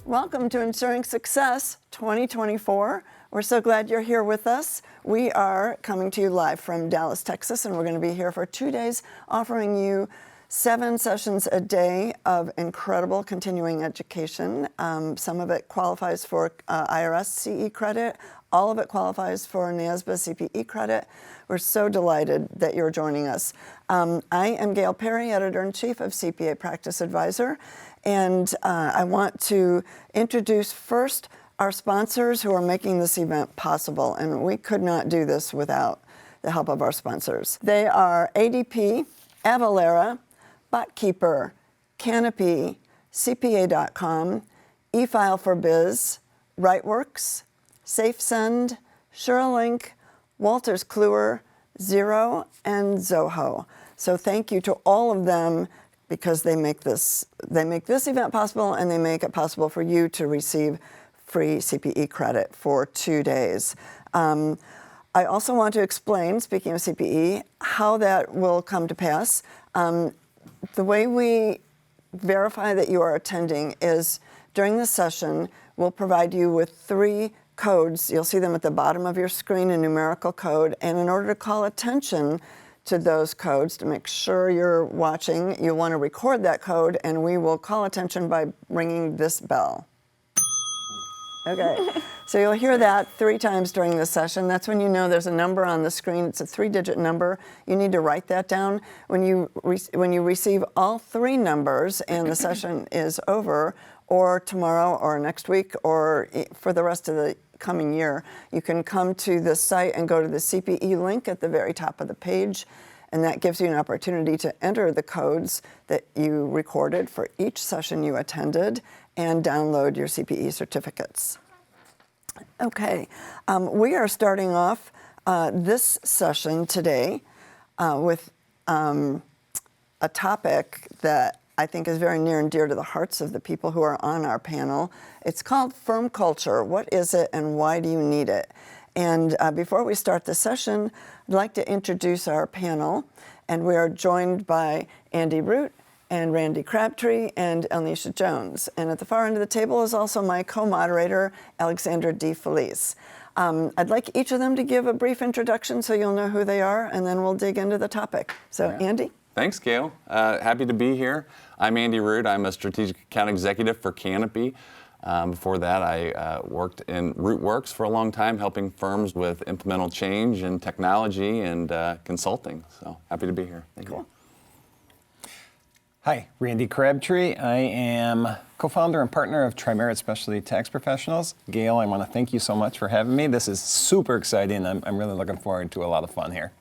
Welcome to Ensuring Success 2024. We're so glad you're here with us. We are coming to you live from Dallas, Texas, and we're going to be here for 2 days offering you 7 sessions a day of incredible continuing education. Some of it qualifies for IRS CE credit. All of it qualifies for NASBA CPE credit. We're so delighted that you're joining us. I am Gail Perry, Editor-in-Chief of CPA Practice Advisor, and I want to introduce first our sponsors who are making this event possible, and we could not do this without the help of our sponsors. They are ADP, Avalara, BotKeeper, Canopy, CPA.com, eFile4Biz, WriteWorks, SafeSend, SureLink, Wolters Kluwer, Xero, and Zoho. So thank you to all of them because they make this event possible, and they make it possible for you to receive free CPE credit for 2 days. I also want to explain, speaking of CPE, how that will come to pass. The way we verify that you are attending is during the session, we'll provide you with 3 codes. You'll see them at the bottom of your screen, a numerical code. And in order to call attention to those codes, to make sure you're watching, you'll want to record that code, and we will call attention by ringing this bell. Okay, so you'll hear that 3 times during the session. That's when you know there's a number on the screen. It's a 3-digit number. You need to write that down. When you receive all 3 numbers and the session is over, or tomorrow, or next week, or for the rest of the coming year, you can come to the site and go to the CPE link at the very top of the page, and that gives you an opportunity to enter the codes that you recorded for each session you attended and download your CPE certificates. Okay, we are starting off this session today with a topic that I think is very near and dear to the hearts of the people who are on our panel. It's called firm culture. What is it and why do you need it? And before we start the session, I'd like to introduce our panel. And we are joined by Andy Root and Randy Crabtree and Elnisha Jones. And at the far end of the table is also my co-moderator, Alexandra D. Felice. I'd like each of them to give a brief introduction so you'll know who they are, and then we'll dig into the topic. So, yeah. Andy? Thanks, Gail. Happy to be here. I'm Andy Root. I'm a strategic account executive for Canopy. Before that, I worked in RootWorks for a long time, helping firms with implemental change and technology and consulting. So happy to be here. Thank you. Hi, Randy Crabtree. I am co-founder and partner of Tri-Merit Specialty Tax Professionals. Gail, I want to thank you so much for having me. This is super exciting. I'm really looking forward to a lot of fun here.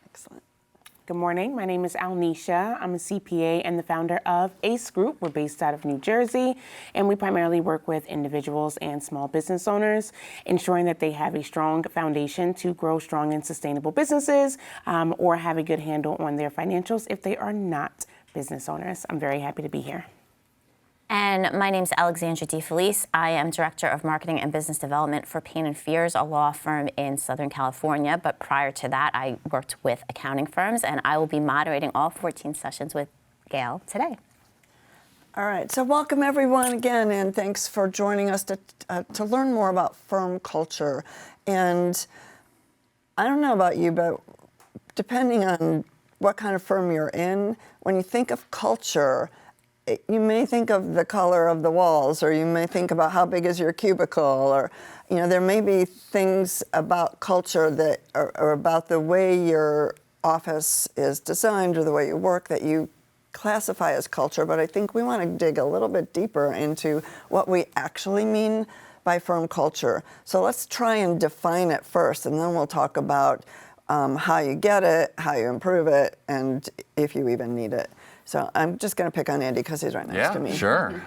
Excellent. Good morning. My name is Alnisha. I'm a CPA and the founder of ACE Group. We're based out of New Jersey, and we primarily work with individuals and small business owners, ensuring that they have a strong foundation to grow strong and sustainable businesses, or have a good handle on their financials if they are not business owners. I'm very happy to be here. And my name's Alexandra D. Felice. I am Director of Marketing and Business Development for Payne & Fears, a law firm in Southern California. But prior to that, I worked with accounting firms, and I will be moderating all 14 sessions with Gail today. All right, so welcome everyone again, and thanks for joining us to learn more about firm culture. And I don't know about you, but depending on what kind of firm you're in, when you think of culture, you may think of the color of the walls, or you may think about how big is your cubicle, or there may be things about culture that are about the way your office is designed or the way you work that you classify as culture. But I think we want to dig a little bit deeper into what we actually mean by firm culture. So let's try and define it first, and then we'll talk about how you get it, how you improve it, and if you even need it. So I'm just going to pick on Andy because he's right next to me. Yeah, sure.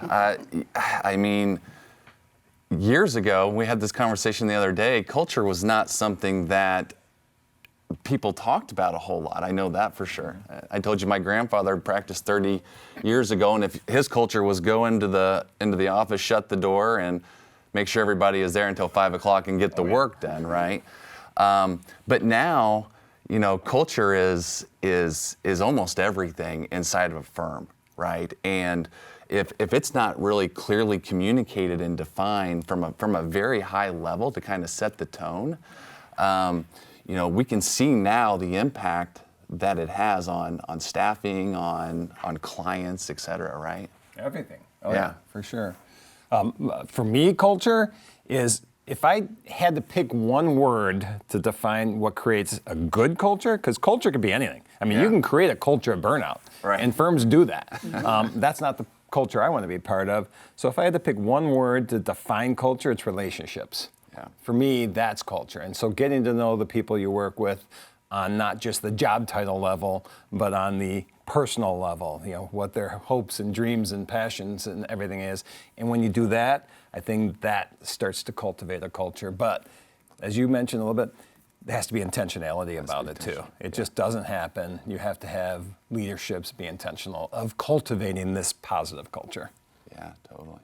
I mean, years ago, we had this conversation the other day. Culture was not something that people talked about a whole lot. I know that for sure. I told you my grandfather practiced 30 years ago, and if his culture was go into the office, shut the door, and make sure everybody is there until 5 o'clock and get the work done, right? But now, culture is almost everything inside of a firm, right? And if it's not really clearly communicated and defined from a very high level to kind of set the tone, we can see now the impact that it has on staffing, on clients, et cetera, right? Everything. Oh yeah, for sure. For me, culture is, if I had to pick one word to define what creates a good culture, because culture could be anything. I mean, you can create a culture of burnout, right, and firms do that. That's not the culture I want to be part of. So if I had to pick one word to define culture, it's relationships. Yeah. For me, that's culture. And so getting to know the people you work with on not just the job title level, but on the personal level, what their hopes and dreams and passions and everything is. And when you do that, I think that starts to cultivate a culture. But as you mentioned a little bit, there has to be intentionality about it too. It just doesn't happen. You have to have leaderships be intentional of cultivating this positive culture. Yeah, totally.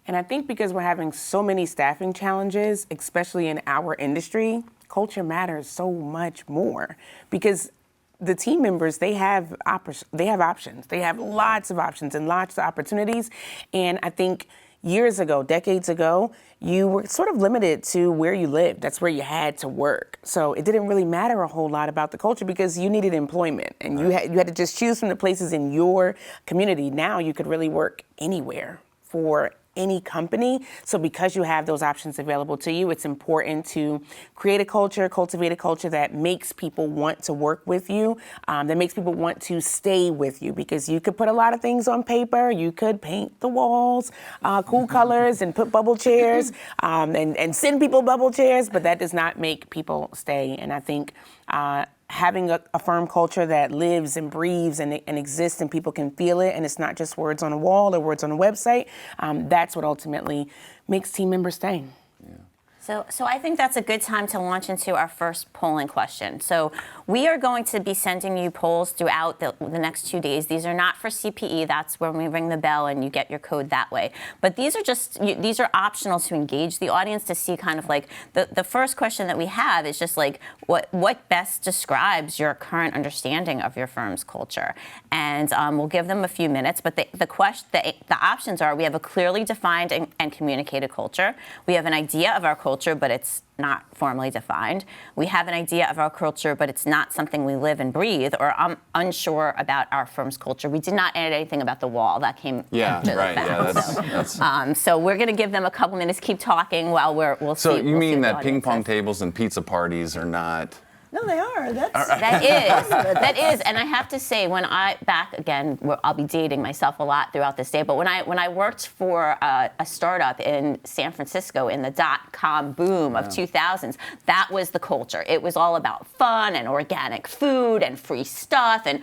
And I think because we're having so many staffing challenges, especially in our industry, culture matters so much more, because the team members, they have options. They have lots of options and lots of opportunities. And I think years ago, decades ago, you were sort of limited to where you lived. That's where you had to work. So it didn't really matter a whole lot about the culture because you needed employment, and you had to just choose from the places in your community. Now you could really work anywhere for any company. So because you have those options available to you, it's important to create a culture, cultivate a culture that makes people want to work with you, that makes people want to stay with you, because you could put a lot of things on paper. You could paint the walls cool colors and put bubble chairs and send people bubble chairs, but that does not make people stay. And I think having a firm culture that lives and breathes and exists and people can feel it, and it's not just words on a wall or words on a website, that's what ultimately makes team members stay. So I think that's a good time to launch into our first polling question. So we are going to be sending you polls throughout the next 2 days. These are not for CPE. That's when we ring the bell and you get your code that way. But these are optional to engage the audience, to see kind of like the first question that we have is just like what best describes your current understanding of your firm's culture. And we'll give them a few minutes. But the options are: we have a clearly defined and communicated culture. We have an idea of our culture, but it's not formally defined. We have an idea of our culture, but it's not something we live and breathe, or I'm unsure about our firm's culture. We did not add anything about the wall. That came after right. the fact. So we're going to give them a couple minutes, keep talking while we'll see. So you mean that ping pong says. Tables and pizza parties are not... No, they are. That is, and I have to say, I'll be dating myself a lot throughout this day, but when I worked for a startup in San Francisco in the .com boom of 2000s, that was the culture. It was all about fun and organic food and free stuff and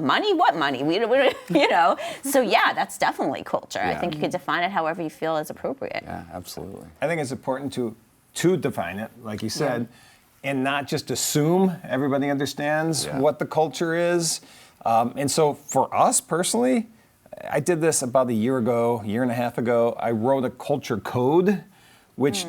money? What money? We So yeah, that's definitely culture. Yeah. I think you can define it however you feel is appropriate. Yeah, absolutely. I think it's important to define it, like you said, and not just assume everybody understands what the culture is. And so for us personally, I did this about a year and a half ago. I wrote a culture code, which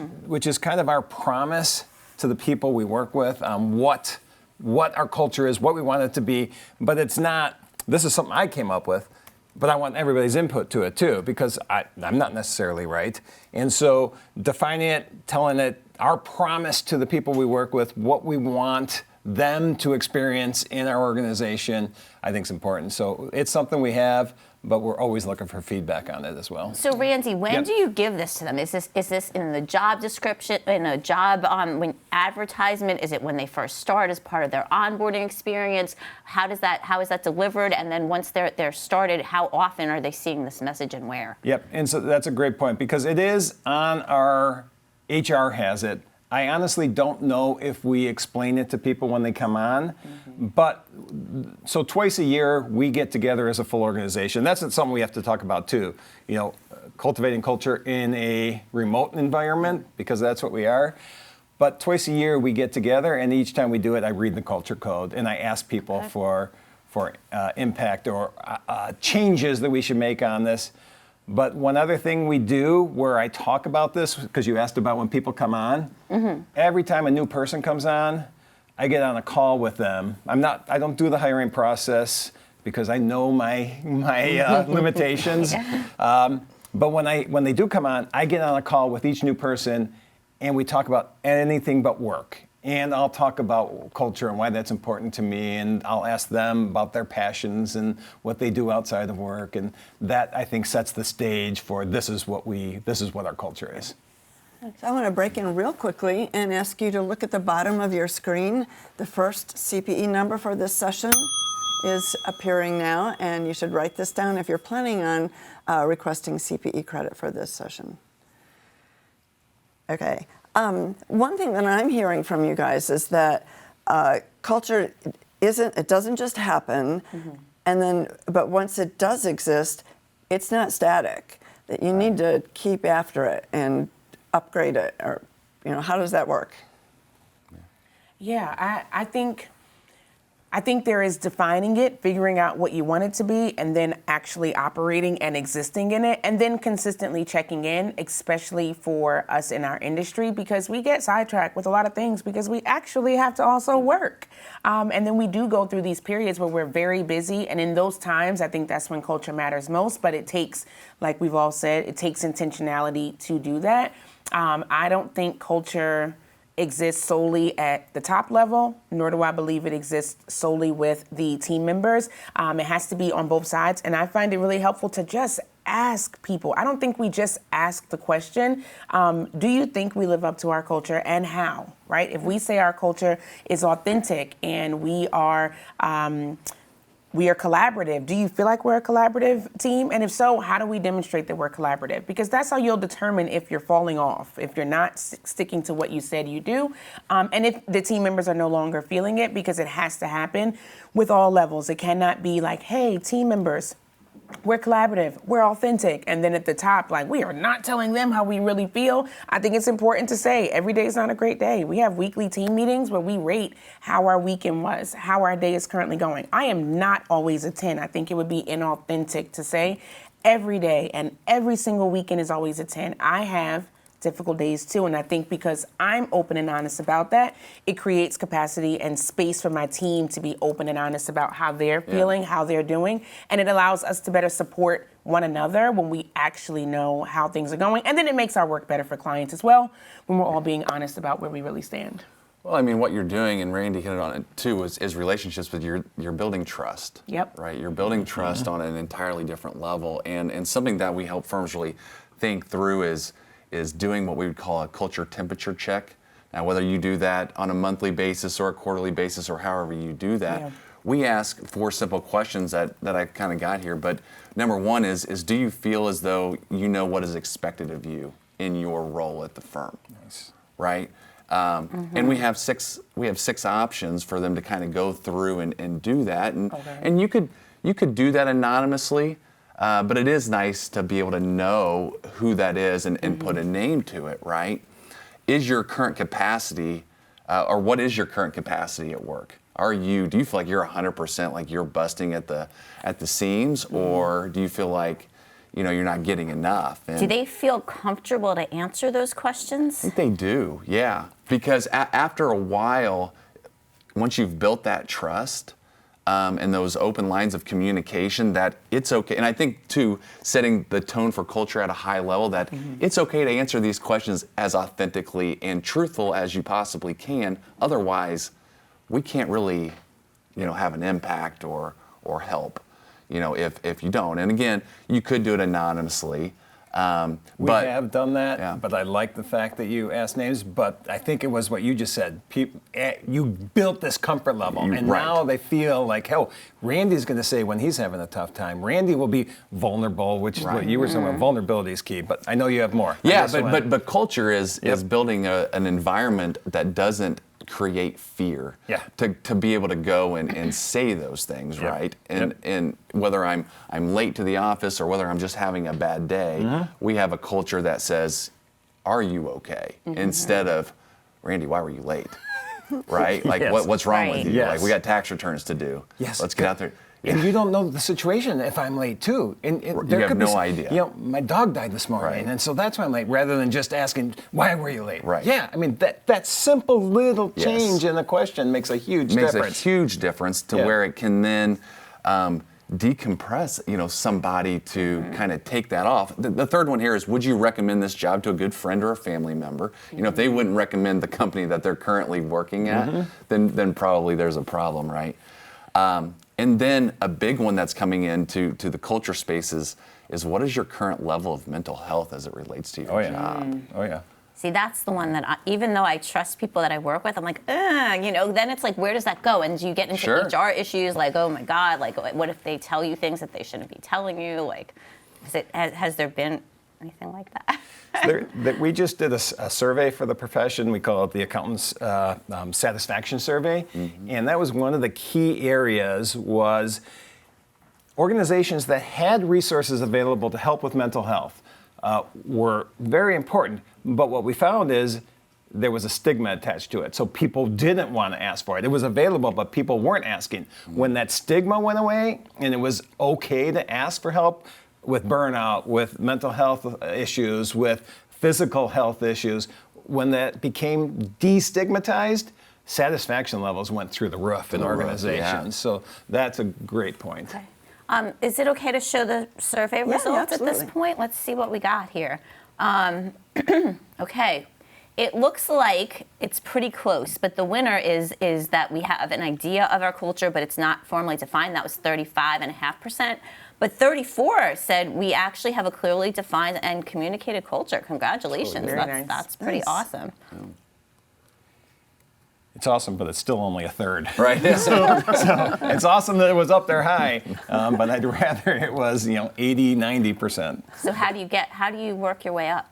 is kind of our promise to the people we work with on what our culture is, what we want it to be. But it's not, this is something I came up with, but I want everybody's input to it too, because I'm not necessarily right. And so defining it, telling it, our promise to the people we work with, what we want them to experience in our organization, I think is important. So it's something we have, but we're always looking for feedback on it as well. So Randy, when do you give this to them? Is this in the job description, in a job advertisement? Is it when they first start as part of their onboarding experience? How is that delivered? And then once they're started, how often are they seeing this message and where? Yep, and so that's a great point, because it is on our HR has it. I honestly don't know if we explain it to people when they come on, but so twice a year we get together as a full organization. That's something we have to talk about too. Cultivating culture in a remote environment, because that's what we are. But twice a year we get together, and each time we do it, I read the culture code and I ask people for impact or changes that we should make on this. But one other thing we do where I talk about this, because you asked about when people come on, every time a new person comes on, I get on a call with them. I don't do the hiring process because I know my limitations. But when they do come on, I get on a call with each new person, and we talk about anything but work. And I'll talk about culture and why that's important to me, and I'll ask them about their passions and what they do outside of work, and that I think sets the stage for this is what our culture is. So I want to break in real quickly and ask you to look at the bottom of your screen. The first CPE number for this session is appearing now, and you should write this down if you're planning on requesting CPE credit for this session. Okay. One thing that I'm hearing from you guys is that culture doesn't just happen, but once it does exist, it's not static. That you need to keep after it and upgrade it, or how does that work? Yeah, I think there is defining it, figuring out what you want it to be, and then actually operating and existing in it, and then consistently checking in, especially for us in our industry, because we get sidetracked with a lot of things because we actually have to also work. And then we do go through these periods where we're very busy, and in those times, I think that's when culture matters most, but it takes, like we've all said, it takes intentionality to do that. I don't think culture exists solely at the top level, nor do I believe it exists solely with the team members. It has to be on both sides, and I find it really helpful to just ask people. I don't think we just ask the question, do you think we live up to our culture, and how, right? If we say our culture is authentic and we are collaborative. Do you feel like we're a collaborative team? And if so, how do we demonstrate that we're collaborative? Because that's how you'll determine if you're falling off, if you're not sticking to what you said you do, and if the team members are no longer feeling it, because it has to happen with all levels. It cannot be like, hey, team members, we're collaborative, we're authentic, and then at the top, like, we are not telling them how we really feel. I think it's important to say every day is not a great day. We have weekly team meetings where we rate how our weekend was, how our day is currently going. I am not always a 10. I think it would be inauthentic to say every day and every single weekend is always a 10. I have difficult days too, and I think because I'm open and honest about that, it creates capacity and space for my team to be open and honest about how they're feeling, how they're doing, and it allows us to better support one another when we actually know how things are going, and then it makes our work better for clients as well when we're all being honest about where we really stand. Well, I mean, what you're doing, and Randy hit it on it too, is relationships, but you're building trust. Yep. Right? You're building trust on an entirely different level, and something that we help firms really think through is doing what we would call a culture temperature check. Now, whether you do that on a monthly basis or a quarterly basis or however you do that, we ask 4 simple questions that I kind of got here. But number 1 is do you feel as though you know what is expected of you in your role at the firm? Nice. Right? And we have 6 options for them to kind of go through and do that. And you could do that anonymously. But it is nice to be able to know who that is and put a name to it, right? Is your current capacity, or what is your current capacity at work? Do you feel like you're 100%, like you're busting at the seams, or do you feel like, you're not getting enough? And do they feel comfortable to answer those questions? I think they do, yeah. Because after a while, once you've built that trust, and those open lines of communication, that it's okay. And I think, too, setting the tone for culture at a high level, that it's okay to answer these questions as authentically and truthful as you possibly can. Otherwise, we can't really, have an impact or help, if you don't. And again, you could do it anonymously. We have done that, Yeah. but I like the fact that you asked names, but I think it was what you just said. You built this comfort level, and now they feel like, Randy's going to say when he's having a tough time. Randy will be vulnerable, which is what you were saying about vulnerability is key, but I know you have more. Yeah, but culture is building an environment that doesn't create fear. Yeah. To be able to go and say those things, right? And whether I'm late to the office or whether I'm just having a bad day, we have a culture that says, "Are you okay?" Instead of, "Randy, why were you late?" Right? Like, what's wrong with you? Yes. Like, we got tax returns to do. Yes. Let's get out there. And you don't know the situation if I'm late too. And there have could no be, idea. My dog died this morning, and so that's why I'm late. Rather than just asking, "Why were you late?" Right. Yeah, I mean that simple little change in the question makes a huge difference. Makes a huge difference to where it can then decompress, somebody to kind of take that off. The third one here is, would you recommend this job to a good friend or a family member? If they wouldn't recommend the company that they're currently working at, then probably there's a problem, right? And then a big one that's coming into the culture spaces is, what is your current level of mental health as it relates to your job? Oh, yeah. See, that's the one that even though I trust people that I work with, I'm like, then it's like, where does that go? And you get into HR issues, like, oh my God, like, what if they tell you things that they shouldn't be telling you? Like, has there been anything like that? We just did a survey for the profession. We call it the Accountant's Satisfaction Survey. And that was one of the key areas, was organizations that had resources available to help with mental health were very important. But what we found is there was a stigma attached to it. So people didn't want to ask for it. It was available, but people weren't asking. When that stigma went away and it was okay to ask for help with burnout, with mental health issues, with physical health issues, when that became destigmatized, satisfaction levels went through the roof in organizations. So that's a great point. Okay. Is it okay to show the survey results at this absolutely. point? Let's see what we got here. Okay. It looks like it's pretty close, but the winner is that we have an idea of our culture, but it's not formally defined. That was 35.5%. But 34 said we actually have a clearly defined and communicated culture. Congratulations. Very nice. That's pretty awesome. It's awesome, but it's still only a third. Right. So it's awesome that it was up there high, but I'd rather it was 80, 90%. So how do you work your way up?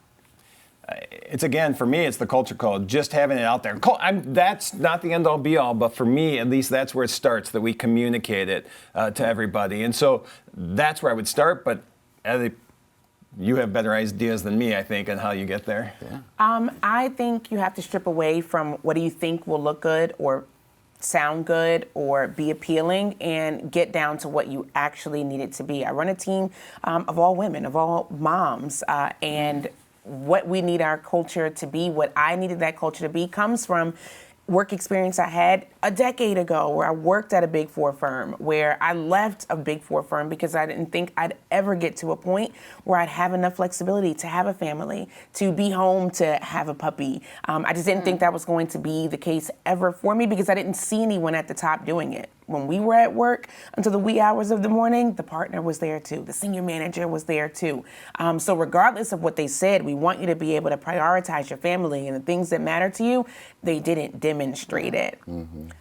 It's, again, for me, it's the culture code, just having it out there. That's not the end all be all, but for me, at least, that's where it starts, that we communicate it to everybody. And so that's where I would start, but you have better ideas than me, I think, on how you get there. Yeah. I think you have to strip away from what do you think will look good or sound good or be appealing, and get down to what you actually need it to be. I run a team of all women, of all moms, and what we need our culture to be, what I needed that culture to be, comes from work experience I had a decade ago, where I worked at a Big Four firm, where I left a Big Four firm because I didn't think I'd ever get to a point where I'd have enough flexibility to have a family, to be home, to have a puppy. I just didn't think that was going to be the case ever for me, because I didn't see anyone at the top doing it. When we were at work until the wee hours of the morning, the partner was there too. The senior manager was there too. So regardless of what they said, we want you to be able to prioritize your family and the things that matter to you. They didn't demonstrate it.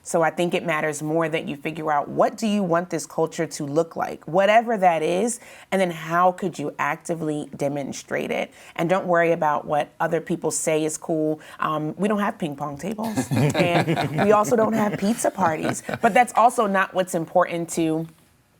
So I think it matters more that you figure out, what do you want this culture to look like, whatever that is, and then how could you actively demonstrate it? And don't worry about what other people say is cool. We don't have ping pong tables, and we also don't have pizza parties, but that's also not what's important to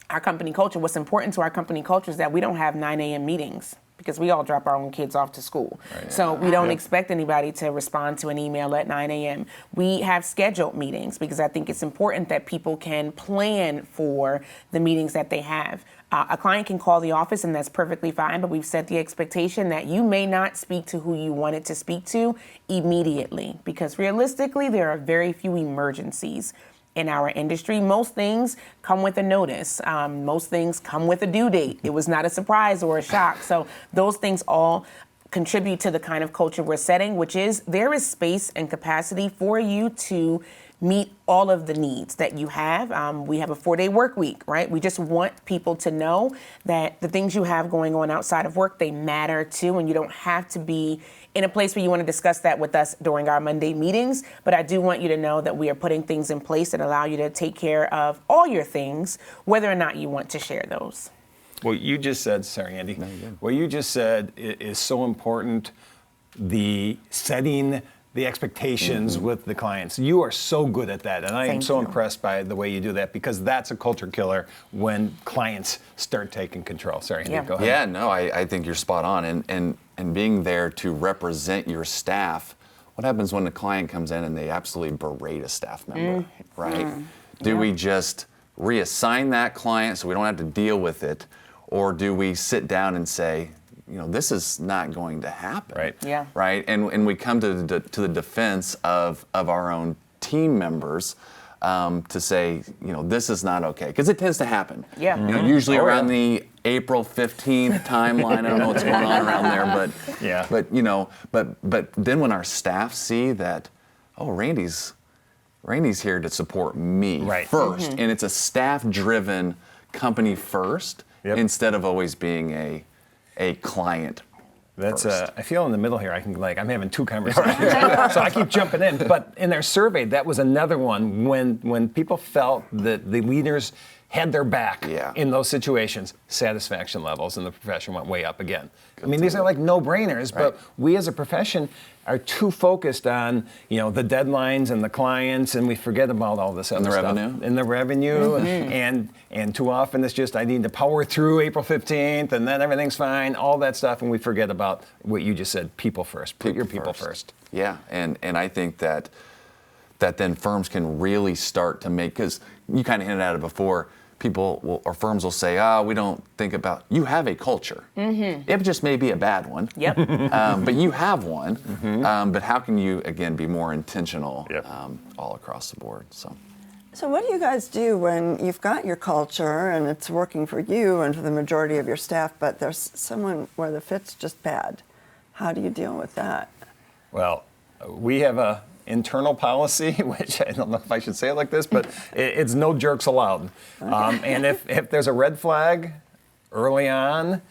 our company culture. What's important to our company culture is that we don't have 9 a.m. meetings, because we all drop our own kids off to school. Right. So we don't expect anybody to respond to an email at 9 a.m. We have scheduled meetings, because I think it's important that people can plan for the meetings that they have. A client can call the office, and that's perfectly fine, but we've set the expectation that you may not speak to who you wanted to speak to immediately, because realistically, there are very few emergencies in our industry. Most things come with a notice. Most things come with a due date. It was not a surprise or a shock. So those things all contribute to the kind of culture we're setting, which is there is space and capacity for you to meet all of the needs that you have. We have a 4-day work week, right? We just want people to know that the things you have going on outside of work, they matter too, and you don't have to be in a place where you want to discuss that with us during our Monday meetings. But I do want you to know that we are putting things in place that allow you to take care of all your things, whether or not you want to share those. What you just said, sorry, Andy, what you just said is so important, the setting the expectations with the clients. You are so good at that, and I am so impressed by the way you do that, because that's a culture killer when clients start taking control. Sorry, Andy, go ahead. Yeah, no, I think you're spot on, and being there to represent your staff. What happens when the client comes in and they absolutely berate a staff member, right? Do we just reassign that client so we don't have to deal with it, or do we sit down and say, this is not going to happen, right? Yeah. Right, and we come to the defense of our own team members, to say, this is not okay, because it tends to happen. Yeah. Usually Oh, around yeah. the April 15th timeline. I don't know what's going on around there, but Yeah. but then when our staff see that, oh, Randy's here to support me Right. first, and it's a staff-driven company first, Yep. instead of always being a client. That's first. I feel in the middle here. I'm having two conversations, so I keep jumping in. But in our survey, that was another one when people felt that the leaders had their back Yeah. in those situations, satisfaction levels in the profession went way up again. I mean, these are like no-brainers, but we as a profession are too focused on the deadlines and the clients, and we forget about all this other the stuff. revenue. And the revenue, and too often it's just I need to power through April 15th, and then everything's fine, all that stuff, and we forget about what you just said, people first. Put your people first. Yeah, and I think that then firms can really start to make, because you kind of hinted at it before, firms will say, we don't think about, you have a culture. It just may be a bad one. Yep. But you have one. But how can you, again, be more intentional Yep. all across the board? So what do you guys do when you've got your culture and it's working for you and for the majority of your staff, but there's someone where the fit's just bad? How do you deal with that? Well, we have a internal policy, which I don't know if I should say it like this, but it's no jerks allowed. And if there's a red flag early on,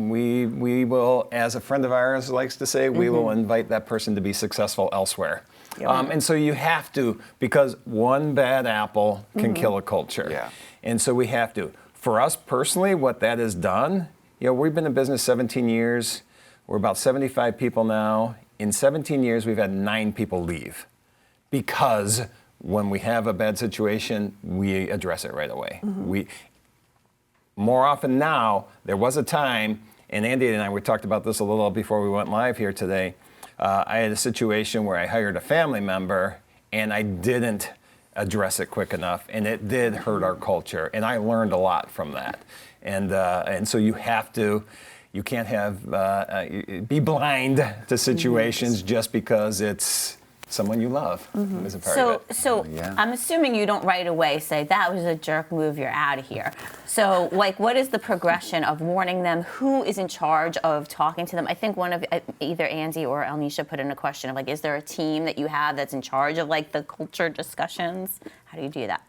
we will, as a friend of ours likes to say, we will invite that person to be successful elsewhere. And so you have to, because one bad apple can kill a culture. Yeah. And so we have to. For us personally, what that has done, we've been in business 17 years. We're about 75 people now. In 17 years, we've had 9 people leave because when we have a bad situation, we address it right away. More often now, there was a time, and Andy and we talked about this a little before we went live here today. I had a situation where I hired a family member and I didn't address it quick enough, and it did hurt our culture, and I learned a lot from that. And so you have to. You can't be blind to situations just because it's someone you love is a part of it. So I'm assuming you don't right away say, that was a jerk move, you're out of here. So what is the progression of warning them? Who is in charge of talking to them? I think one of either Andy or Alnisha put in a question of is there a team that you have that's in charge of the culture discussions? How do you do that?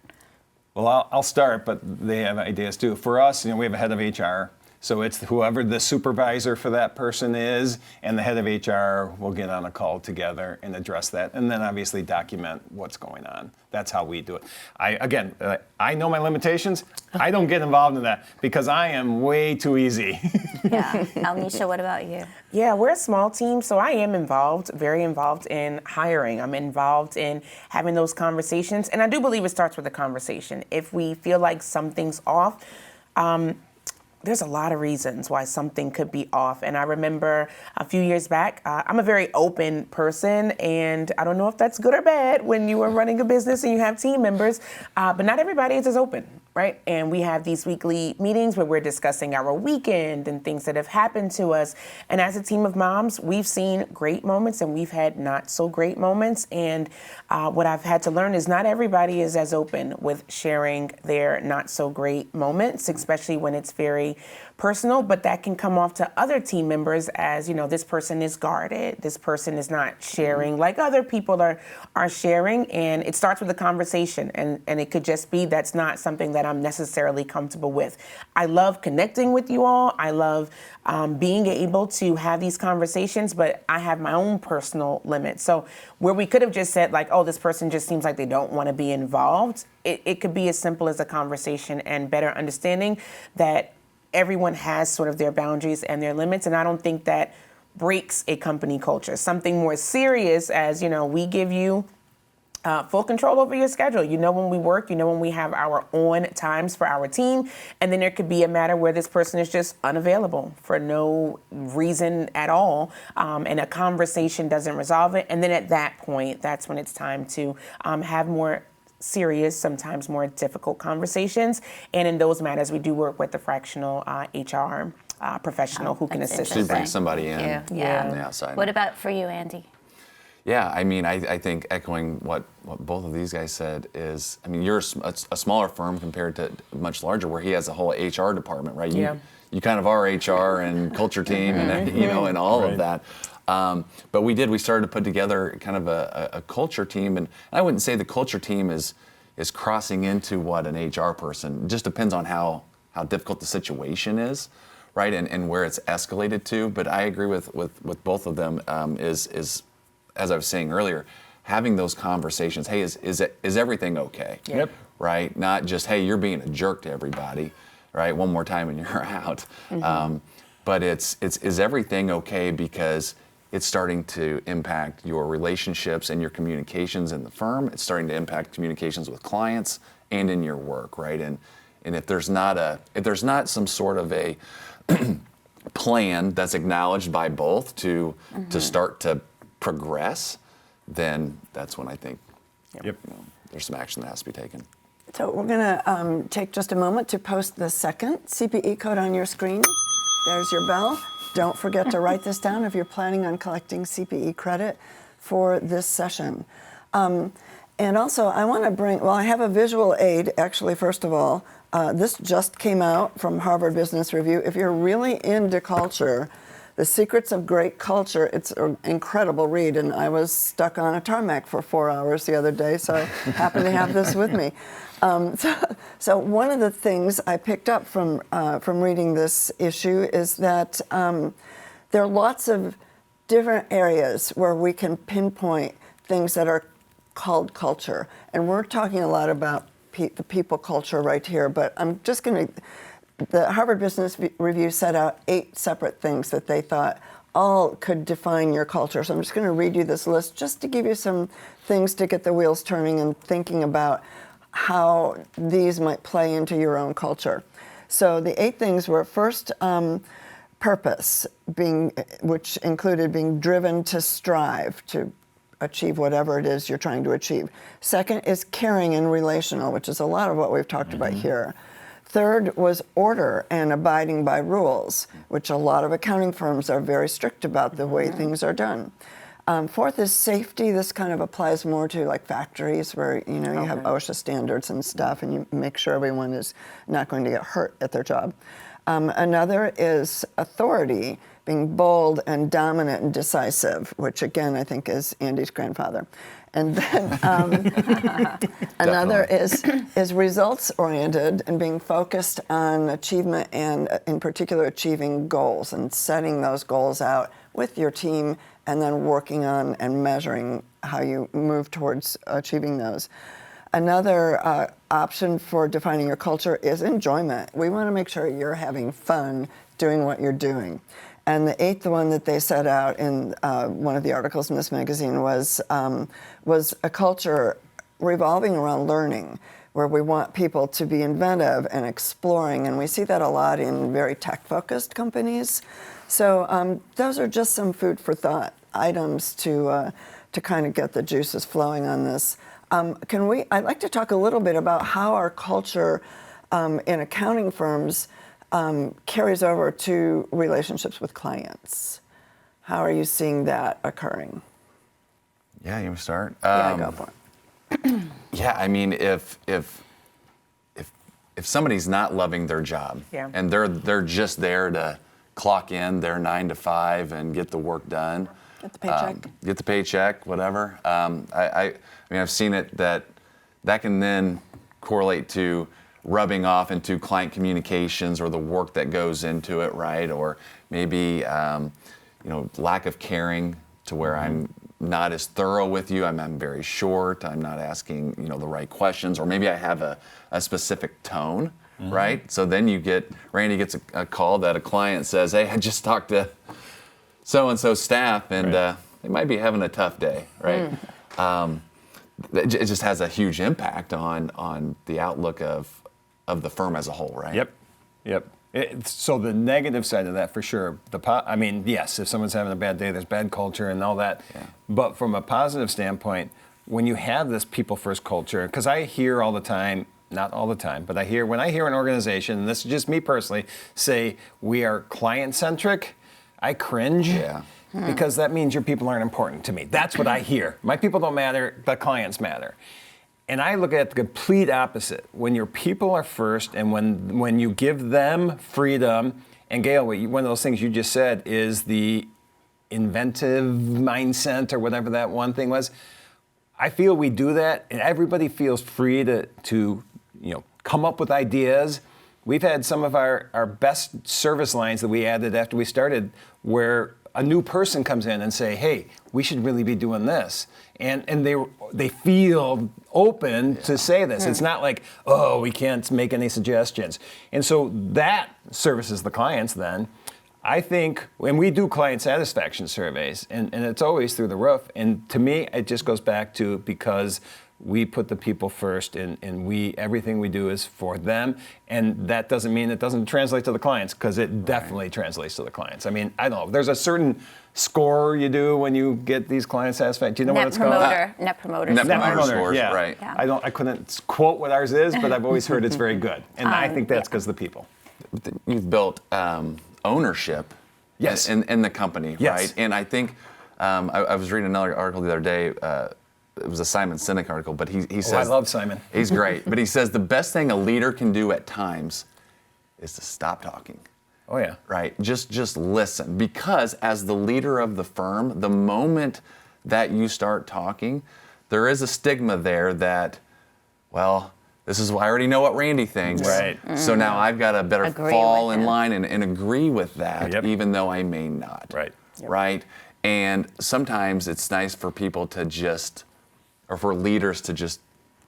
Well, I'll start, but they have ideas too. For us, we have a head of HR. So it's whoever the supervisor for that person is, and the head of HR will get on a call together and address that, and then obviously document what's going on. That's how we do it. I know my limitations. I don't get involved in that because I am way too easy. Yeah. Alnisha, what about you? Yeah, we're a small team, so I am involved, very involved in hiring. I'm involved in having those conversations, and I do believe it starts with a conversation. If we feel like something's off, there's a lot of reasons why something could be off. And I remember a few years back, I'm a very open person, and I don't know if that's good or bad when you are running a business and you have team members, but not everybody is as open, right? And we have these weekly meetings where we're discussing our weekend and things that have happened to us. And as a team of moms, we've seen great moments and we've had not so great moments. And what I've had to learn is not everybody is as open with sharing their not so great moments, especially when it's very personal, but that can come off to other team members as, this person is guarded, this person is not sharing like other people are sharing, and it starts with a conversation, and it could just be that's not something that I'm necessarily comfortable with. I love connecting with you all. I love being able to have these conversations, but I have my own personal limits. So where we could have just said this person just seems like they don't want to be involved, it could be as simple as a conversation and better understanding that everyone has sort of their boundaries and their limits, and I don't think that breaks a company culture. Something more serious as, we give you full control over your schedule. When we work, when we have our on times for our team, and then there could be a matter where this person is just unavailable for no reason at all, and a conversation doesn't resolve it. And then at that point, that's when it's time to have more serious, sometimes more difficult conversations. And in those matters, we do work with the fractional HR professional who can assist So you us. bring somebody in Yeah. on the outside. What about for you, Andy? Yeah, I mean, I think echoing what both of these guys said is, I mean, you're a smaller firm compared to much larger, where he has a whole HR department, right? You kind of are HR and culture team and and all of that. But we started to put together kind of a culture team, and I wouldn't say the culture team is crossing into what an HR person. It just depends on how difficult the situation is, right, and where it's escalated to. But I agree with both of them. Is as I was saying earlier, having those conversations. Hey, is everything okay? Yep. Right. Not just, hey, you're being a jerk to everybody, right? One more time and you're out. But is everything okay, because it's starting to impact your relationships and your communications in the firm. It's starting to impact communications with clients and in your work, right? And if there's not some sort of a plan that's acknowledged by both to start to progress, then that's when I think there's some action that has to be taken. So we're going to take just a moment to post the second CPE code on your screen. There's your bell. Don't forget to write this down if you're planning on collecting CPE credit for this session. And also, I want to I have a visual aid, actually, first of all. This just came out from Harvard Business Review. If you're really into culture, The Secrets of Great Culture, it's an incredible read, and I was stuck on a tarmac for 4 hours the other day, so I happen to have this with me. So one of the things I picked up from reading this issue is that there are lots of different areas where we can pinpoint things that are called culture. And we're talking a lot about the people culture right here, but I'm just going to... The Harvard Business Review set out 8 separate things that they thought all could define your culture. So I'm just going to read you this list just to give you some things to get the wheels turning and thinking about how these might play into your own culture. So the 8 things were, first, purpose, which included being driven to strive to achieve whatever it is you're trying to achieve. Second is caring and relational, which is a lot of what we've talked about here. Third was order and abiding by rules, which a lot of accounting firms are very strict about the way things are done. Fourth is safety. This kind of applies more to like factories where you have OSHA standards and stuff, and you make sure everyone is not going to get hurt at their job. Another is authority, being bold and dominant and decisive, which again I think is Andy's grandfather. And then another is results-oriented and being focused on achievement and, in particular, achieving goals and setting those goals out with your team and then working on and measuring how you move towards achieving those. Another option for defining your culture is enjoyment. We want to make sure you're having fun doing what you're doing. And the 8th one that they set out in one of the articles in this magazine was a culture revolving around learning, where we want people to be inventive and exploring, and we see that a lot in very tech-focused companies. So those are just some food for thought items to kind of get the juices flowing on this. I'd like to talk a little bit about how our culture in accounting firms carries over to relationships with clients. How are you seeing that occurring? Yeah, you want to start? Yeah, go for it. Yeah, I mean, if somebody's not loving their job and they're just there to clock in their 9 to 5 and get the work done, get the paycheck, whatever. I mean, I've seen it that can then correlate to rubbing off into client communications or the work that goes into it, right? Or maybe lack of caring to where I'm not as thorough with you. I'm very short. I'm not asking the right questions, or maybe I have a specific tone, right? So then Randy gets a call that a client says, "Hey, I just talked to so-and-so staff, and they might be having a tough day," right? It just has a huge impact on the outlook of the firm as a whole, right? Yep. So the negative side of that, for sure. Yes, if someone's having a bad day, there's bad culture and all that. Yeah. But from a positive standpoint, when you have this people-first culture, because I hear all the time, not all the time, but when I hear an organization, and this is just me personally, say we are client-centric, I cringe. Yeah. because that means your people aren't important to me. That's what I hear. My people don't matter, the clients matter. And I look at the complete opposite. When your people are first and when you give them freedom, and Gail, one of those things you just said is the inventive mindset or whatever that one thing was. I feel we do that and everybody feels free to come up with ideas. We've had some of our best service lines that we added after we started where a new person comes in and say, hey, we should really be doing this. And they feel open to say this. It's not like, oh, we can't make any suggestions. And so that services the clients then. I think when we do client satisfaction surveys, and it's always through the roof, and to me, it just goes back to because we put the people first and everything we do is for them. And that doesn't mean it doesn't translate to the clients, because it definitely translates to the clients. I mean, I don't know, there's a certain score you do when you get these client satisfaction. Do you know what it's called? Net promoter scores, yeah. right. Yeah. I couldn't quote what ours is, but I've always heard it's very good. And I think that's because of the people. You've built ownership Yes. in the company, Yes. right? And I think I was reading another article the other day. It was a Simon Sinek article, but he says, I love Simon. He's great, but he says the best thing a leader can do at times is to stop talking. Oh yeah. Right? Just listen, because as the leader of the firm, the moment that you start talking, there is a stigma there that, well, this is I already know what Randy thinks. Right. So now I've got to better Agree fall with in him. line and agree with that, Yep. even though I may not. Right. Right? And sometimes it's nice for people to just, or for leaders to just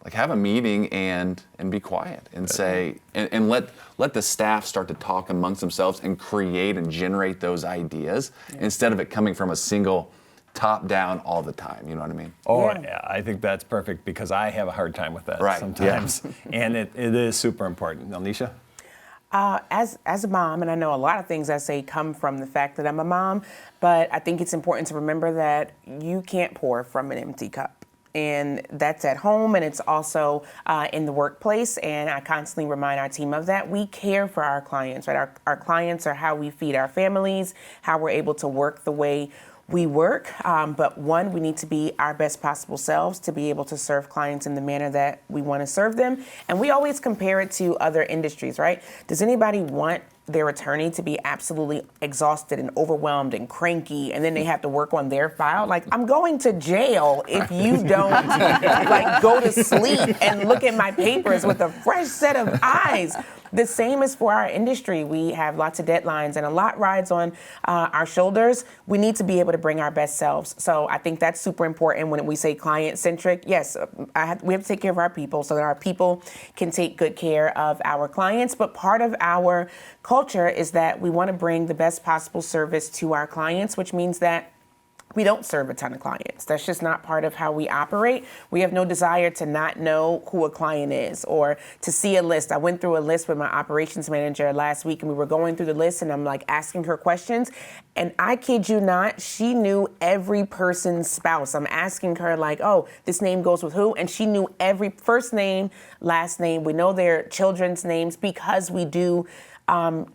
like have a meeting and be quiet and say, and let the staff start to talk amongst themselves and create and generate those ideas instead of it coming from a single top down all the time. You know what I mean? Oh, yeah. I think that's perfect because I have a hard time with that Right, sometimes. And it is super important. Alicia? As a mom, and I know a lot of things I say come from the fact that I'm a mom, but I think it's important to remember that you can't pour from an empty cup. And that's at home, and it's also in the workplace. And I constantly remind our team of that. We care for our clients, right? Our clients are how we feed our families, how we're able to work the way we work. But one, we need to be our best possible selves to be able to serve clients in the manner that we want to serve them. And we always compare it to other industries, right? Does anybody want their attorney to be absolutely exhausted and overwhelmed and cranky, and then they have to work on their file? Like, I'm going to jail if you don't like go to sleep and look at my papers with a fresh set of eyes. The same is for our industry. We have lots of deadlines and a lot rides on our shoulders. We need to be able to bring our best selves. So I think that's super important when we say client-centric. Yes, we have to take care of our people so that our people can take good care of our clients. But part of our culture is that we want to bring the best possible service to our clients, which means that we don't serve a ton of clients. That's just not part of how we operate. We have no desire to not know who a client is or to see a list. I went through a list with my operations manager last week, and we were going through the list, and I'm like asking her questions. And I kid you not, she knew every person's spouse. I'm asking her like, oh, this name goes with who? And she knew every first name, last name. We know their children's names because we do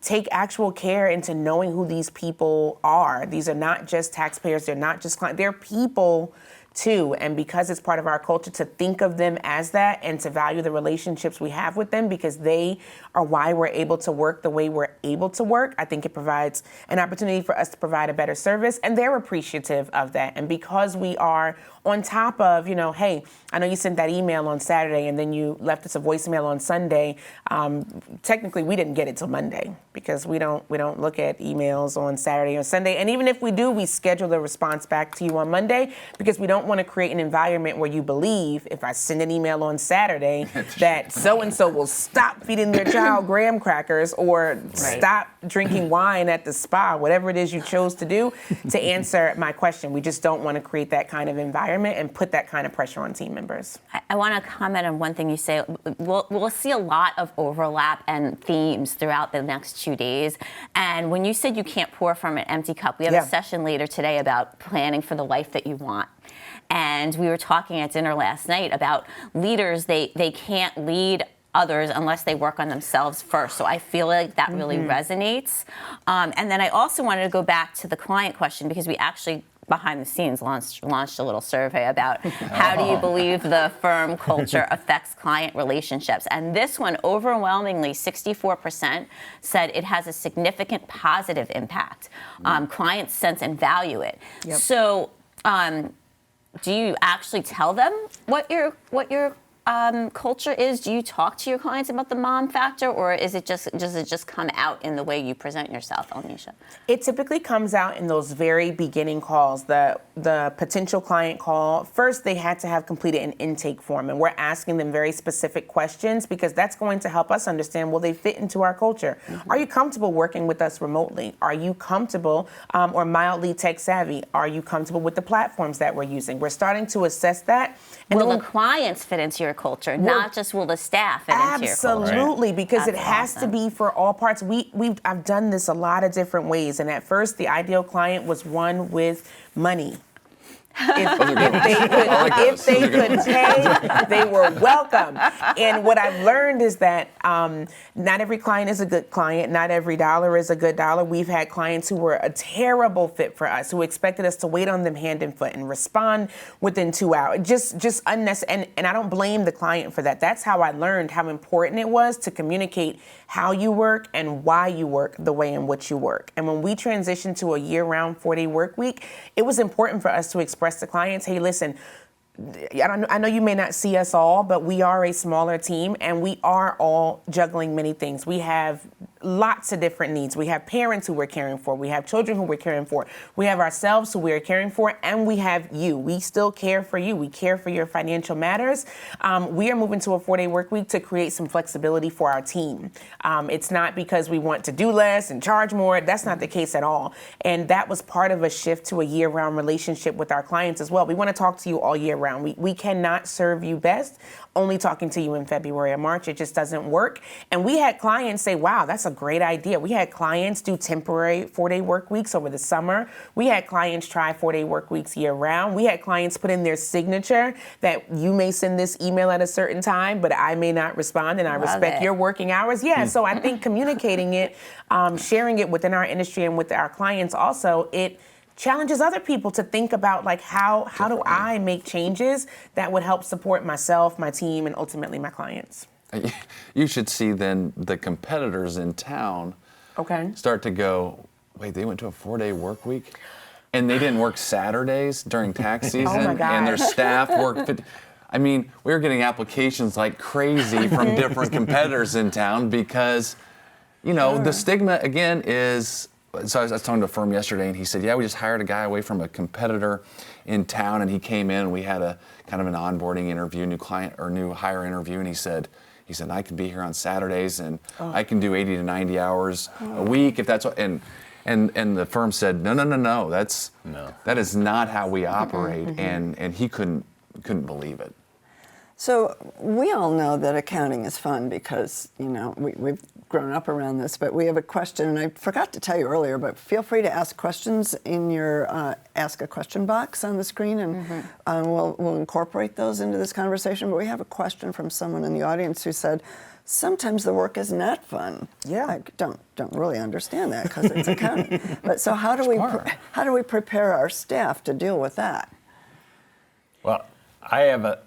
take actual care into knowing who these people are. These are not just taxpayers. They're not just clients. They're people too. And because it's part of our culture to think of them as that and to value the relationships we have with them because they are why we're able to work the way we're able to work, I think it provides an opportunity for us to provide a better service. And they're appreciative of that. And because we are on top of, hey, I know you sent that email on Saturday and then you left us a voicemail on Sunday. Technically, we didn't get it till Monday because we don't look at emails on Saturday or Sunday. And even if we do, we schedule the response back to you on Monday because we don't want to create an environment where you believe if I send an email on Saturday that so-and-so will stop feeding their child graham crackers or stop drinking wine at the spa, whatever it is you chose to do to answer my question. We just don't want to create that kind of environment and put that kind of pressure on team members. I want to comment on one thing you say. We'll see a lot of overlap and themes throughout the next 2 days. And when you said you can't pour from an empty cup, we have a session later today about planning for the life that you want. And we were talking at dinner last night about leaders, they can't lead others unless they work on themselves first. So I feel like that really resonates. And then I also wanted to go back to the client question, because we actually behind the scenes launched a little survey about how do you believe the firm culture affects client relationships. And this one, overwhelmingly, 64% said it has a significant positive impact. Clients sense and value it. Yep. So do you actually tell them what your culture is? Do you talk to your clients about the mom factor, or does it just come out in the way you present yourself, Alnisha? It typically comes out in those very beginning calls, the potential client call. First, they had to have completed an intake form, and we're asking them very specific questions because that's going to help us understand, will they fit into our culture? Are you comfortable working with us remotely? Are you comfortable or mildly tech savvy? Are you comfortable with the platforms that we're using? We're starting to assess that. And Will then the clients fit into your culture, not just will the staff fit into your culture? Absolutely, because it That's has to be for all parts. I've done this a lot of different ways, and at first the ideal client was one with money. If they could pay, they were welcome. And what I've learned is that not every client is a good client. Not every dollar is a good dollar. We've had clients who were a terrible fit for us, who expected us to wait on them hand and foot and respond within 2 hours. Just unnecessary. And I don't blame the client for that. That's how I learned how important it was to communicate how you work and why you work the way in which you work. And when we transitioned to a year-round 4-day work week, it was important for us to express to clients, hey, listen, I know you may not see us all, but we are a smaller team and we are all juggling many things. We have lots of different needs. We have parents who we're caring for. We have children who we're caring for. We have ourselves who we're caring for, and we have you. We still care for you. We care for your financial matters. We are moving to a 4-day work week to create some flexibility for our team. It's not because we want to do less and charge more. That's not the case at all. And that was part of a shift to a year-round relationship with our clients as well. We want to talk to you all year round. We cannot serve you best only talking to you in February or March. It just doesn't work. And we had clients say, wow, that's a great idea. We had clients do temporary 4-day work weeks over the summer. We had clients try 4-day work weeks year round. We had clients put in their signature that you may send this email at a certain time, but I may not respond, and I respect your working hours. Yeah, so I think communicating it, sharing it within our industry and with our clients also, it challenges other people to think about, like, how do I make changes that would help support myself, my team, and ultimately my clients. You should see then the competitors in town start to go, wait, they went to a 4-day work week? And they didn't work Saturdays during tax season? Oh my God. And their staff worked I mean, we were getting applications like crazy from different competitors in town because, the stigma, again, is... So I was talking to a firm yesterday, and he said, yeah, we just hired a guy away from a competitor in town, and he came in, and we had a kind of an onboarding interview, new client or new hire interview, and he said, I can be here on Saturdays, and I can do 80 to 90 hours a week if that's what, and the firm said, no, that is not how we operate, and he couldn't believe it. So we all know that accounting is fun because, we've grown up around this, but we have a question, and I forgot to tell you earlier, but feel free to ask questions in your Ask a Question box on the screen, and we'll incorporate those into this conversation. But we have a question from someone in the audience who said, sometimes the work is not fun. Yeah. I don't really understand that because it's accounting. But so how do we prepare our staff to deal with that? Well, I have a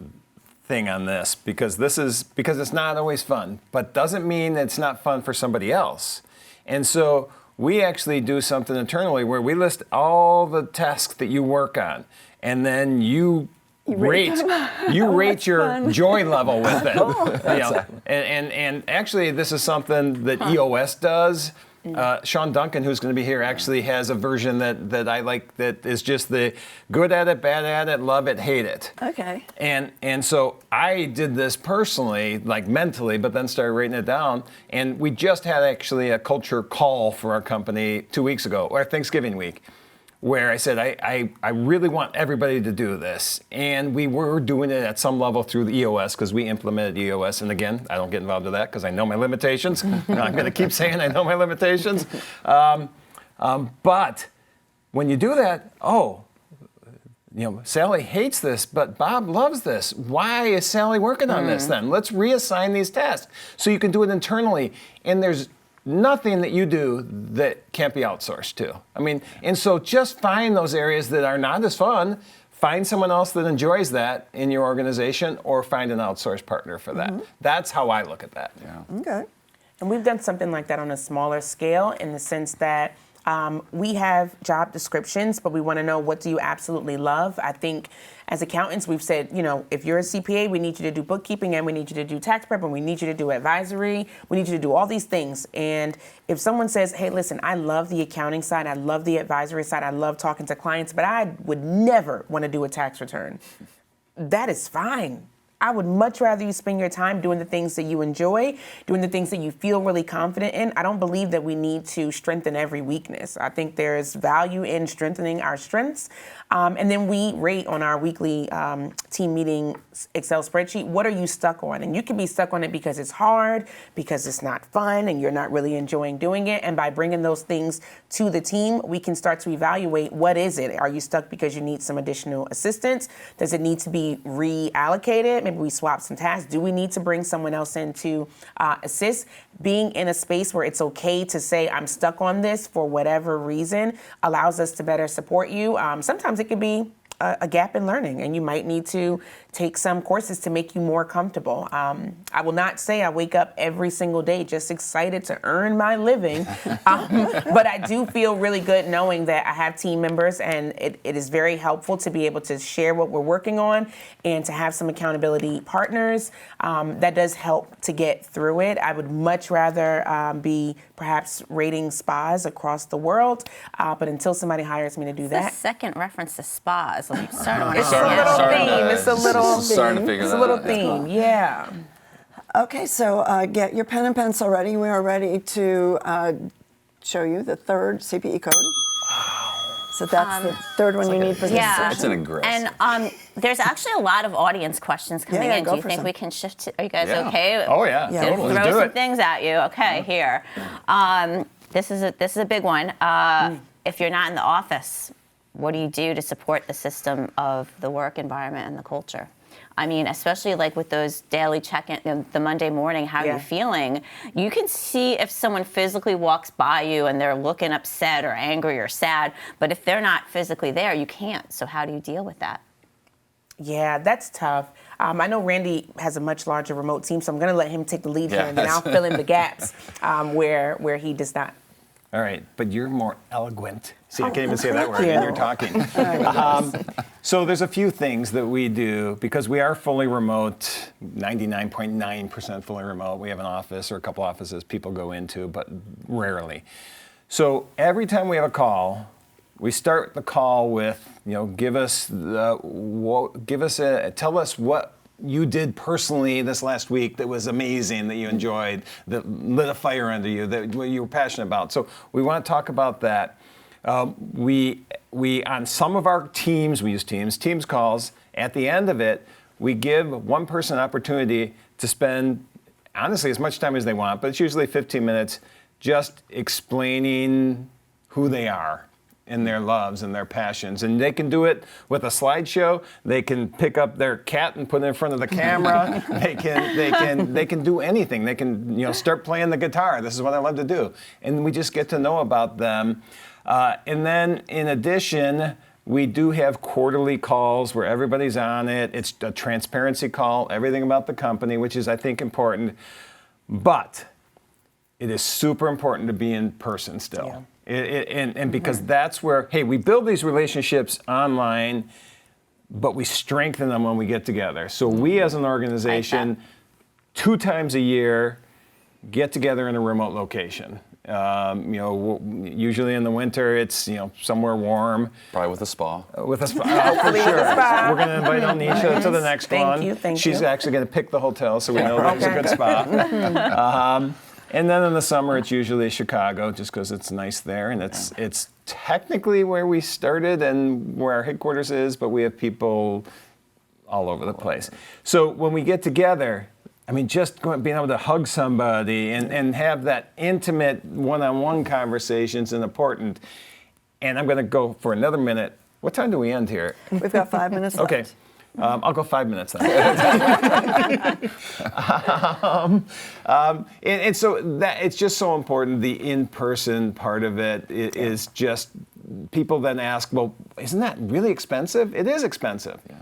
thing on this because it's not always fun, but doesn't mean it's not fun for somebody else. And so we actually do something internally where we list all the tasks that you work on, and then you rate your joy level with it. And actually, this is something that EOS does. Sean Duncan, who's going to be here, actually has a version that I like that is just the good at it, bad at it, love it, hate it. Okay. And so I did this personally, like mentally, but then started writing it down. And we just had actually a culture call for our company 2 weeks ago, or Thanksgiving week, where I said, I really want everybody to do this. And we were doing it at some level through the EOS because we implemented EOS. And again, I don't get involved with that because I know my limitations. I'm going to keep saying I know my limitations. But when you do that, Sally hates this, but Bob loves this. Why is Sally working on this then? Let's reassign these tasks so you can do it internally. And there's nothing that you do that can't be outsourced to. And so just find those areas that are not as fun. Find someone else that enjoys that in your organization, or find an outsourced partner for that. That's how I look at that. Yeah. Okay. And we've done something like that on a smaller scale, in the sense that we have job descriptions, but we want to know, what do you absolutely love? I think as accountants, we've said, if you're a CPA, we need you to do bookkeeping, and we need you to do tax prep, and we need you to do advisory. We need you to do all these things. And if someone says, hey, listen, I love the accounting side, I love the advisory side, I love talking to clients, but I would never want to do a tax return, that is fine. I would much rather you spend your time doing the things that you enjoy, doing the things that you feel really confident in. I don't believe that we need to strengthen every weakness. I think there is value in strengthening our strengths. And then we rate on our weekly team meeting Excel spreadsheet, what are you stuck on? And you can be stuck on it because it's hard, because it's not fun, and you're not really enjoying doing it. And by bringing those things to the team, we can start to evaluate, what is it? Are you stuck because you need some additional assistance? Does it need to be reallocated? Maybe we swap some tasks. Do we need to bring someone else in to assist? Being in a space where it's okay to say, I'm stuck on this for whatever reason, allows us to better support you. Sometimes it could be a gap in learning, and you might need to take some courses to make you more comfortable. I will not say I wake up every single day just excited to earn my living, but I do feel really good knowing that I have team members, and it is very helpful to be able to share what we're working on and to have some accountability partners. That does help to get through it. I would much rather be perhaps rating spas across the world, but until somebody hires me to do that. The second reference to spas. Let me start It's a little theme. It's a little Starting to figure It's that a little out. theme, yeah. Okay, so get your pen and pencil ready. We are ready to show you the third CPE code. So that's the third one you need for this yeah. It's session. an aggressive. And there's actually a lot of audience questions coming Yeah, in. go Do you for think some. we can shift to, are you guys Yeah. okay? Oh, yeah. Yeah. Totally. Throw Do some it. things at you. Okay, here. This is a big one. If you're not in the office, what do you do to support the system of the work environment and the culture? Especially like with those daily check-in, the Monday morning, how are you feeling? You can see if someone physically walks by you and they're looking upset or angry or sad, but if they're not physically there, you can't. So how do you deal with that? Yeah, that's tough. I know Randy has a much larger remote team, so I'm going to let him take the lead here, and then I'll fill in the gaps where he does not. All right, but you're more eloquent. See, I can't even say that word, and you're talking. So there's a few things that we do, because we are fully remote, 99.9% fully remote. We have an office or a couple offices people go into, but rarely. So every time we have a call, we start the call with, tell us what you did personally this last week that was amazing, that you enjoyed, that lit a fire under you, that you were passionate about. So we want to talk about that. We on some of our teams, we use Teams calls. At the end of it, we give one person an opportunity to spend, honestly, as much time as they want, but it's usually 15 minutes, just explaining who they are and their loves and their passions. And they can do it with a slideshow. They can pick up their cat and put it in front of the camera. They can do anything. They can start playing the guitar. This is what I love to do. And we just get to know about them. And then in addition, we do have quarterly calls where everybody's on it. It's a transparency call, everything about the company, which is, I think, important. But it is super important to be in person still. Yeah. And because that's where, hey, we build these relationships online, but we strengthen them when we get together. So we as an organization, 2 times a year, get together in a remote location. Usually in the winter, it's somewhere warm. Probably with a spa. With a spa, for sure. We're going to invite Alnisha to the next one. Thank She's you. actually going to pick the hotel, so we know that it's a good spa. And then in the summer, it's usually Chicago, just because it's nice there, and it's technically where we started and where our headquarters is, but we have people all over the place. So when we get together, just being able to hug somebody and have that intimate one-on-one conversation is important. And I'm going to go for another minute. What time do we end here? We've got 5 minutes left. Okay. I'll go 5 minutes then. And so that it's just so important. The in-person part of it is just, people then ask, well, isn't that really expensive? It is expensive. Yeah.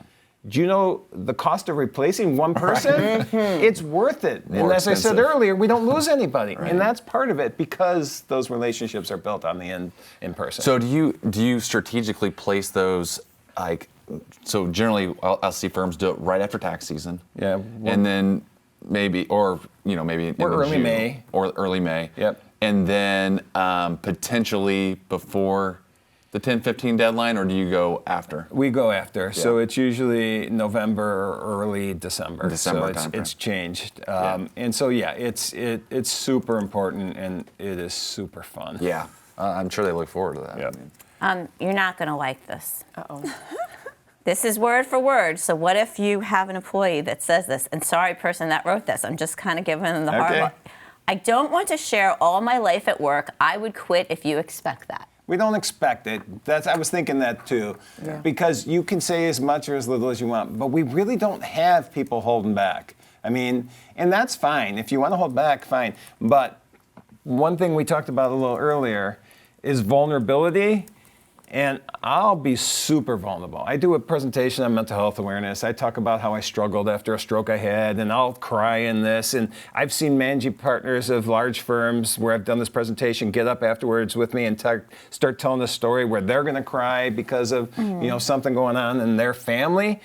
Do you know the cost of replacing one person? It's worth it. More and as expensive. I said earlier, we don't lose anybody. Right. And that's part of it because those relationships are built on the in person. So do you strategically place those, like, so generally I'll see firms do it right after tax season. Yeah. And then maybe, or maybe in early June, May. Or early May. Yep. And then potentially before the 10-15 deadline, or do you go after? We go after. Yeah. So it's usually November or early December. December so timeframe. it's changed. And so it's super important and it is super fun. Yeah. I'm sure they look forward to that. Yep. I mean, You're not going to like this. Uh-oh. This is word for word. So what if you have an employee that says this? And sorry, person that wrote this. I'm just kind of giving them the hard Okay. one. I don't want to share all my life at work. I would quit if you expect that. We don't expect it. I was thinking that too. Yeah. Because you can say as much or as little as you want, but we really don't have people holding back. I mean, and that's fine. If you want to hold back, fine. But one thing we talked about a little earlier is vulnerability. And I'll be super vulnerable. I do a presentation on mental health awareness. I talk about how I struggled after a stroke I had, and I'll cry in this. And I've seen managing partners of large firms where I've done this presentation get up afterwards with me and start telling the story where they're going to cry because of something going on in their family.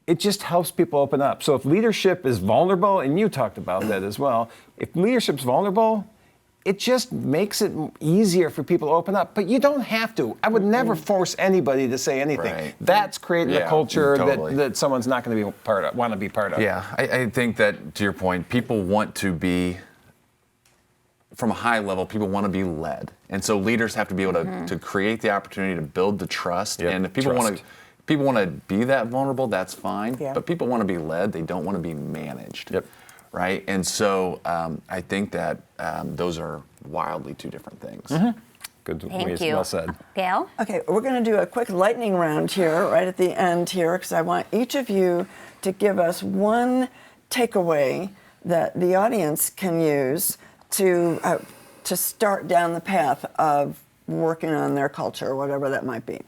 It just helps people open up. So if leadership is vulnerable, and you talked about that as well, if leadership's vulnerable, it just makes it easier for people to open up. But you don't have to. I would never force anybody to say anything. Right. That's creating a culture totally. that someone's not going to want to be part of. Yeah, I think that, to your point, people want to be, from a high level, people want to be led. And so leaders have to be able to create the opportunity to build the trust. Yep, And if people want to be that vulnerable, that's fine. Yeah. But people want to be led. They don't want to be managed. Yep. Right? And so I think that those are wildly two different things. Good. Thank you. Well said. Gail? Okay, we're going to do a quick lightning round here, right at the end here, because I want each of you to give us one takeaway that the audience can use to start down the path of working on their culture, whatever that might be.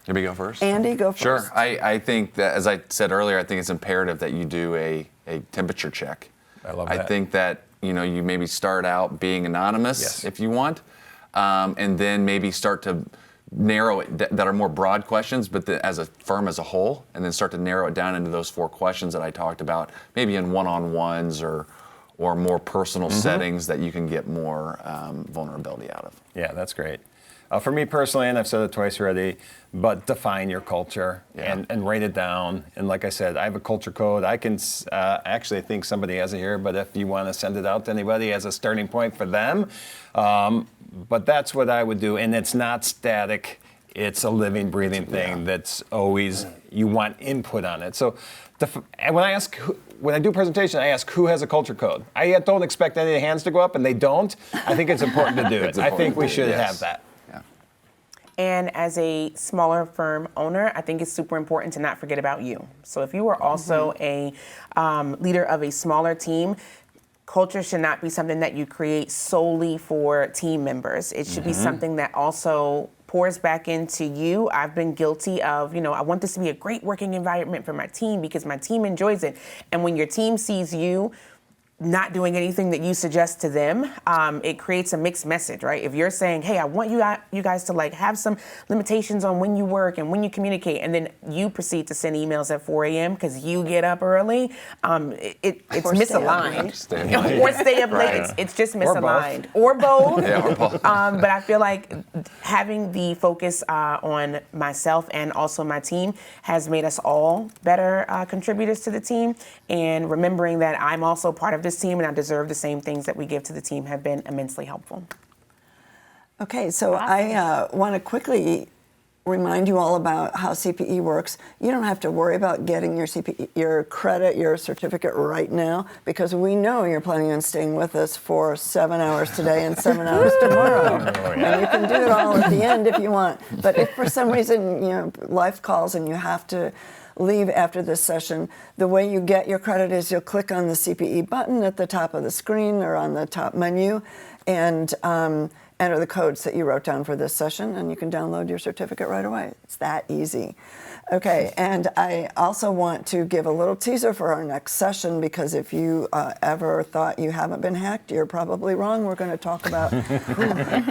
Let me go first. Andy, go first. Sure. I think that, as I said earlier, I think it's imperative that you do a temperature check. I love I that. think that you maybe start out being anonymous Yes. if you want, and then maybe start to narrow it that are more broad questions, but as a firm as a whole, and then start to narrow it down into those 4 questions that I talked about, maybe in one-on-ones or more personal settings that you can get more vulnerability out of. Yeah, that's great. For me personally, and I've said it twice already, but define your culture and write it down. And like I said, I have a culture code. I can actually, I think somebody has it here, but if you want to send it out to anybody as a starting point for them, but that's what I would do. And it's not static. It's a living, breathing thing that's always, you want input on it. So and when I do a presentation, I ask who has a culture code. I don't expect any hands to go up, and they don't. I think it's important to do it. I think we should have that. And as a smaller firm owner, I think it's super important to not forget about you. So if you are also a leader of a smaller team, culture should not be something that you create solely for team members. It should be something that also pours back into you. I've been guilty of, I want this to be a great working environment for my team because my team enjoys it. And when your team sees you not doing anything that you suggest to them, it creates a mixed message, right? If you're saying, hey, I want you guys to have some limitations on when you work and when you communicate, and then you proceed to send emails at 4 a.m. because you get up early, it's misaligned. Or stay up late. Right. It's just misaligned. Or both. But I feel like having the focus on myself and also my team has made us all better contributors to the team. And remembering that I'm also part of this team and I deserve the same things that we give to the team have been immensely helpful. Okay, so I want to quickly remind you all about how CPE works. You don't have to worry about getting your CPE, your credit, your certificate right now, because we know you're planning on staying with us for 7 hours today and 7 hours tomorrow. And you can do it all at the end if you want. But if for some reason, life calls and you have to leave after this session, the way you get your credit is you'll click on the CPE button at the top of the screen or on the top menu and enter the codes that you wrote down for this session, and you can download your certificate right away. It's that easy. Okay, and I also want to give a little teaser for our next session, because if you ever thought you haven't been hacked, you're probably wrong. We're going to talk about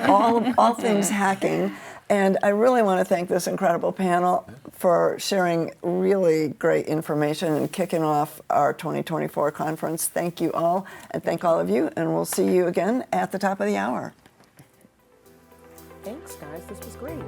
all things hacking. And I really want to thank this incredible panel for sharing really great information and kicking off our 2024 conference. Thank you all, and thank all of you, and we'll see you again at the top of the hour. Thanks, guys. This was great.